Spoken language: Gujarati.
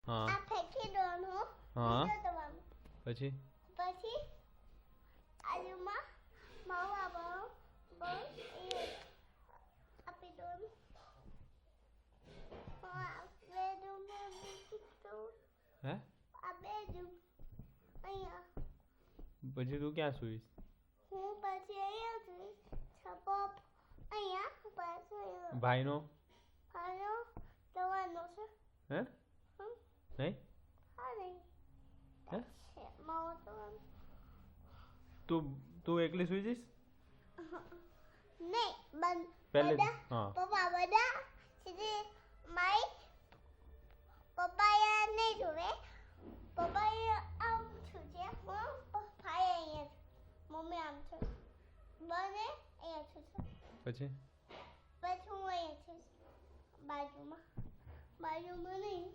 હા આ ફેંકી દેવાનું. હા બીજો દવાનું. પછી પછી આજુમાં માવા બહુ એ આપી દેવાનું. આ બેડરૂમમાં મૂકી દઉં. હે આ બેડરૂમ અહીંયા. પછી તું ક્યાં સુઈશ? હું પછી અહીંયા સુઈશ. છપપ અહીંયા પછી ભાઈનો હાલો જવાનો છે. હે હમ નહીં હા નહીં હે છે માવો જવાનો. તું તું એકલી સુઈ જઈશ નહીં પહેલે બધા હા પપ્પા બધા સીધી મારી પપ્પાએ નહીં જોવે. પપ્પાએ આમ છું છે હું ભાઈ અહીંયા છે. મમ્મી આમ છે બને અહીંયા છું છે. પછી પછી હું અહીંયા છું બાજુમાં નહીં